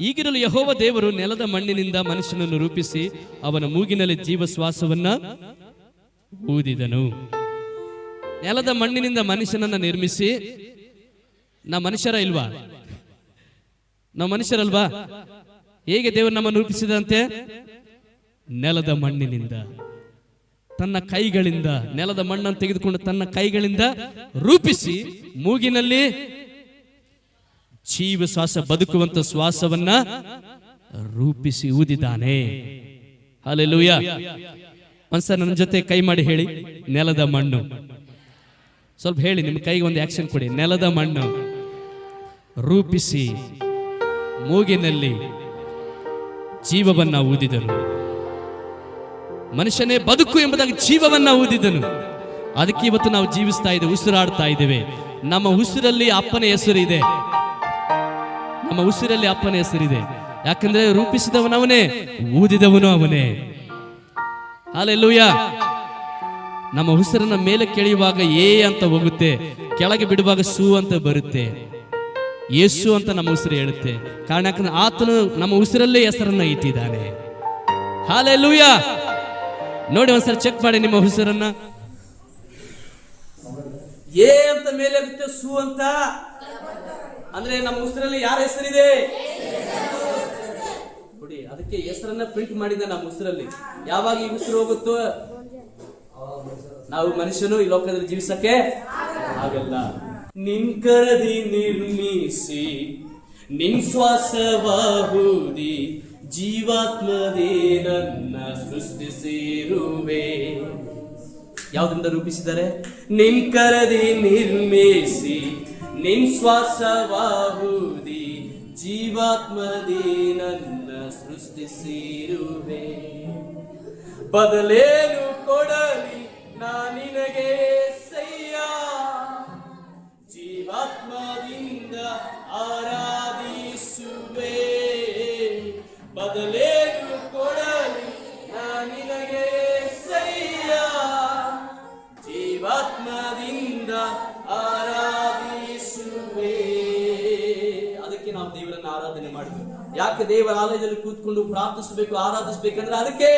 ಈಗಿರಲು ಯೆಹೋವ ದೇವರು ನೆಲದ ಮಣ್ಣಿನಿಂದ ಮನುಷ್ಯನನ್ನು ರೂಪಿಸಿ ಅವನ ಮೂಗಿನಲ್ಲಿ ಜೀವ ಶ್ವಾಸವನ್ನ ಊದಿದನು. ನೆಲದ ಮಣ್ಣಿನಿಂದ ಮನುಷ್ಯನನ್ನ ನಿರ್ಮಿಸಿ, ನಾವು ಮನುಷ್ಯರ ಇಲ್ವಾ? ನಾವು ಮನುಷ್ಯರಲ್ವಾ? ಹೇಗೆ ದೇವರು ನಮ್ಮನ್ನು ರೂಪಿಸಿದಂತೆ? ನೆಲದ ಮಣ್ಣಿನಿಂದ, ತನ್ನ ಕೈಗಳಿಂದ ನೆಲದ ಮಣ್ಣನ್ನು ತೆಗೆದುಕೊಂಡು ತನ್ನ ಕೈಗಳಿಂದ ರೂಪಿಸಿ ಮೂಗಿನಲ್ಲಿ ಜೀವ ಶ್ವಾಸ, ಬದುಕುವಂತ ಶ್ವಾಸವನ್ನ ರೂಪಿಸಿ ಊದಿದ್ದಾನೆ. ಹಲ್ಲೆಲೂಯಾ. ಒಂದ್ಸಲ ನನ್ನ ಜೊತೆ ಕೈ ಮಾಡಿ ಹೇಳಿ, ನೆಲದ ಮಣ್ಣು. ಸ್ವಲ್ಪ ಹೇಳಿ, ನಿಮ್ಮ ಕೈಗೆ ಒಂದು ಆಕ್ಷನ್ ಕೊಡಿ. ನೆಲದ ಮಣ್ಣು ರೂಪಿಸಿ ಮೂಗಿನಲ್ಲಿ ಜೀವವನ್ನ ಊದಿದನು. ಮನುಷ್ಯನೇ ಬದುಕು ಎಂಬುದಾಗಿ ಜೀವವನ್ನ ಊದಿದನು. ಅದಕ್ಕೆ ಇವತ್ತು ನಾವು ಜೀವಿಸ್ತಾ ಇದ್ದೇವೆ, ಉಸಿರಾಡ್ತಾ ಇದ್ದೇವೆ. ನಮ್ಮ ಉಸಿರಲ್ಲಿ ಅಪ್ಪನ ಹೆಸರಿದೆ. ನಮ್ಮ ಉಸಿರಲ್ಲಿ ಅಪ್ಪನ ಹೆಸರಿದೆ. ಯಾಕಂದ್ರೆ ರೂಪಿಸಿದವನವನೇ, ಊದಿದವನು ಅವನೇ. ಹಲ್ಲೆಲೂಯಾ. ನಮ್ಮ ಉಸಿರನ್ನ ಮೇಲೆ ಕೆಳೆಯುವಾಗ ಎ ಅಂತ ಹೋಗುತ್ತೆ, ಕೆಳಗೆ ಬಿಡುವಾಗ ಸು ಅಂತ ಬರುತ್ತೆ. ಯೇಸು ಅಂತ ನಮ್ಮ ಉಸಿರು ಹೇಳುತ್ತೆ. ಕಾರಣ ಯಾಕಂದ್ರೆ ಆತನು ನಮ್ಮ ಉಸಿರಲ್ಲೇ ಹೆಸರನ್ನ ಇಟ್ಟಿದ್ದಾನೆ. ಹಲ್ಲೆಲೂಯಾ. ನೋಡಿ, ಒಂದ್ಸಲ ಚೆಕ್ ಮಾಡಿ ನಿಮ್ಮ ಉಸಿರನ್ನ. ಎ ಅಂತ ಮೇಲೆ ಆಗುತ್ತೆ, ಸು ಅಂತ ಅಂದ್ರೆ ನಮ್ಮ ಉಸಿರಲ್ಲಿ ಯಾರ ಹೆಸರಿದೆ ನೋಡಿ. ಅದಕ್ಕೆ ಹೆಸರನ್ನ ಪ್ರಿಂಟ್ ಮಾಡಿದ ನಮ್ಮ ಉಸಿರಲ್ಲಿ. ಯಾವಾಗ ಈ ಉಸಿರು ಹೋಗುತ್ತೋ ನಾವು ಮನುಷ್ಯನು ಈ ಲೋಕದಲ್ಲಿ ಜೀವಿಸಕ್ಕೆ ಆಗಲ್ಲ. ನಿನ್ ಕರದಿ ನಿರ್ಮಿಸಿ ನಿನ್ ಶ್ವಾಸವಾಹುದಿ ಜೀವಾತ್ಮದೇ ನನ್ನ ಸೃಷ್ಟಿಸಿರುವೆ. ಯಾವುದರಿಂದ ರೂಪಿಸಿದ್ದಾರೆ? ನಿನ್ ಕರದಿ ನಿರ್ಮಿಸಿ ನಿನ್ ಶ್ವಾಸವಾಹುದಿ ಜೀವಾತ್ಮದೇ ನನ್ನ ಸೃಷ್ಟಿಸಿರುವೆ. ಬದಲೇನು ಕೊಡಲಿ ನಾ ನಿನಗೆ ಸಯ್ಯ, ಜೀವಾತ್ಮದಿಂದ ಆರಾಧಿಸುವೆ. ಬದಲೇನು ಕೊಡಲಿ ನಾ ನಿನಗೆ ಸಯ್ಯ, ಜೀವಾತ್ಮದಿಂದ ಆರಾಧಿಸುವೆ. ಅದಕ್ಕೆ ನಾವು ದೇವರನ್ನು ಆರಾಧನೆ ಮಾಡಬೇಕು. ಯಾಕೆ ದೇವರ ಆಲಯದಲ್ಲಿ ಕೂತ್ಕೊಂಡು ಪ್ರಾರ್ಥಿಸಬೇಕು, ಆರಾಧಿಸಬೇಕಂದ್ರೆ ಅದಕ್ಕೆ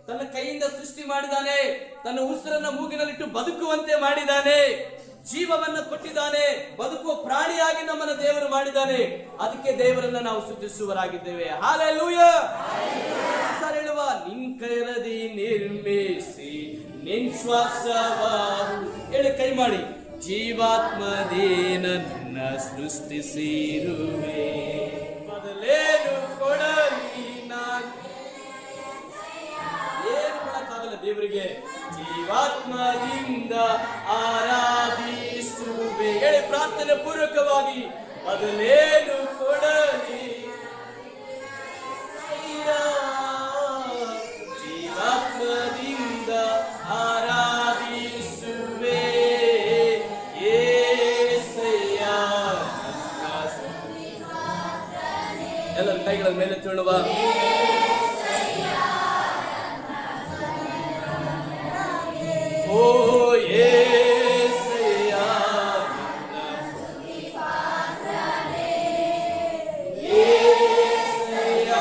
ತನ್ನ ಕೈಯಿಂದ ಸೃಷ್ಟಿ ಮಾಡಿದ್ದಾನೆ, ತನ್ನ ಉಸಿರನ್ನ ಮೂಗಿನಲ್ಲಿಟ್ಟು ಬದುಕುವಂತೆ ಮಾಡಿದ್ದಾನೆ, ಜೀವವನ್ನ ಕೊಟ್ಟಿದ್ದಾನೆ, ಬದುಕುವ ಪ್ರಾಣಿಯಾಗಿ ನಮ್ಮನ್ನ ದೇವರು ಮಾಡಿದ್ದಾನೆ. ಅದಕ್ಕೆ ದೇವರನ್ನ ನಾವು ಸ್ತುತಿಸುವರಾಗಿದ್ದೇವೆ. ಹಲ್ಲೆಲೂಯಾ. ಹೇಳುವ, ನಿನ್ ಕರದಿ ನಿರ್ಮಿಸಿ ನಿನ್ ಶ್ವಾಸವಾಹು, ಹೇಳಿ ಕೈ ಮಾಡಿ, ಜೀವಾತ್ಮದೇ ನನ್ನ ಸೃಷ್ಟಿಸಿರುವೆ. ಬದಲೇನು ಕೊಡಲಿ ನಾನು, ಏನು ಕೊಡಕ್ಕಾಗಲ್ಲ ದೇವರಿಗೆ. ಜೀವಾತ್ಮದಿಂದ ಆರಾಧಿಸುವೆ. ಹೇಳಿ ಪ್ರಾರ್ಥನೆ ಪೂರ್ವಕವಾಗಿ, ಬದಲೇನು ಕೊಡಲಿ ಜೀವಾತ್ಮದಿಂದ ಆರಾಧಿಸುವೆ. ಎಲ್ಲರ ಕೈಗಳ ಮೇಲೆ ತುಳುವ. ಓ ಯೇಸಯ್ಯ, ಯೇಸಯ್ಯ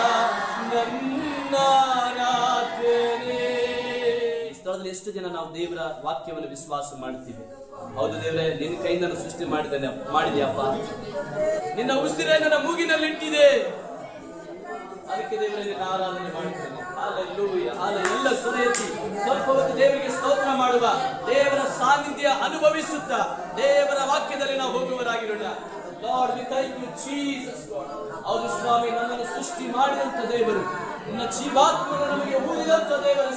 ನನ್ನ ಆರಾಧನೆ. ಈ ಸ್ಥಳದಲ್ಲಿ ಎಷ್ಟು ಜನ ನಾವು ದೇವರ ವಾಕ್ಯವನ್ನು ವಿಶ್ವಾಸ ಮಾಡ್ತೀವಿ? ಹೌದು ದೇವರೇ, ನಿನ್ನ ಕೈಯಿಂದ ಸೃಷ್ಟಿ ಮಾಡಿದ್ಯಪ್ಪ, ನಿನ್ನ ಉಸಿರೇ ನನ್ನ ಮೂಗಿನಲ್ಲಿ ಇಟ್ಟಿದೆ. ಅದಕ್ಕೆ ದೇವರೇ ನಿನ್ನ ಆರಾಧನೆ ಮಾಡುತ್ತೇನೆ. ಹಲ್ಲೆಲೂಯಾ. ಎಲ್ಲ ಸ್ವರ ಎತ್ತಿ ಸ್ವಲ್ಪ ಹೊತ್ತು ದೇವರಿಗೆ ಸ್ತೋತ್ರ ಮಾಡುವ, ದೇವರ ಸಾನ್ನಿಧ್ಯ ಅನುಭವಿಸುತ್ತಾ ದೇವರ ವಾಕ್ಯದಲ್ಲಿ ನಾವು ಹೋಗುವರಾಗಿರೋಣ. Lord, we thank you, Jesus, Lord. ಹೌದು ಸ್ವಾಮಿ, ನಮ್ಮನ್ನು ಸೃಷ್ಟಿ ಮಾಡಿದಂತ ದೇವರು, ನನ್ನ ಜೀವಾತ್ಮನ ನಮಗೆ ಊದಿದಂತ ದೇವರು.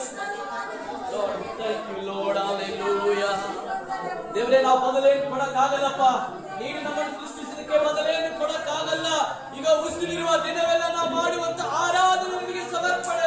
Lord, we thank you, Lord. Hallelujah. ದೇವರೇ, ನಾವು ಬದಲೇನು ಕೊಡಕ್ಕಾಗಲ್ಲಪ್ಪ. ನೀನು ನಮ್ಮನ್ನು ಸೃಷ್ಟಿಸಿದಕ್ಕೆ ಬದಲೇನು ಕೊಡಕ್ಕಾಗಲ್ಲ. ಈಗ ಉಸಿರಿರುವ ದಿನವೆಲ್ಲ ನಾವು ಮಾಡುವಂತ ಆರಾಧನೆ ನಿಮಗೆ ಸಮರ್ಪಣೆ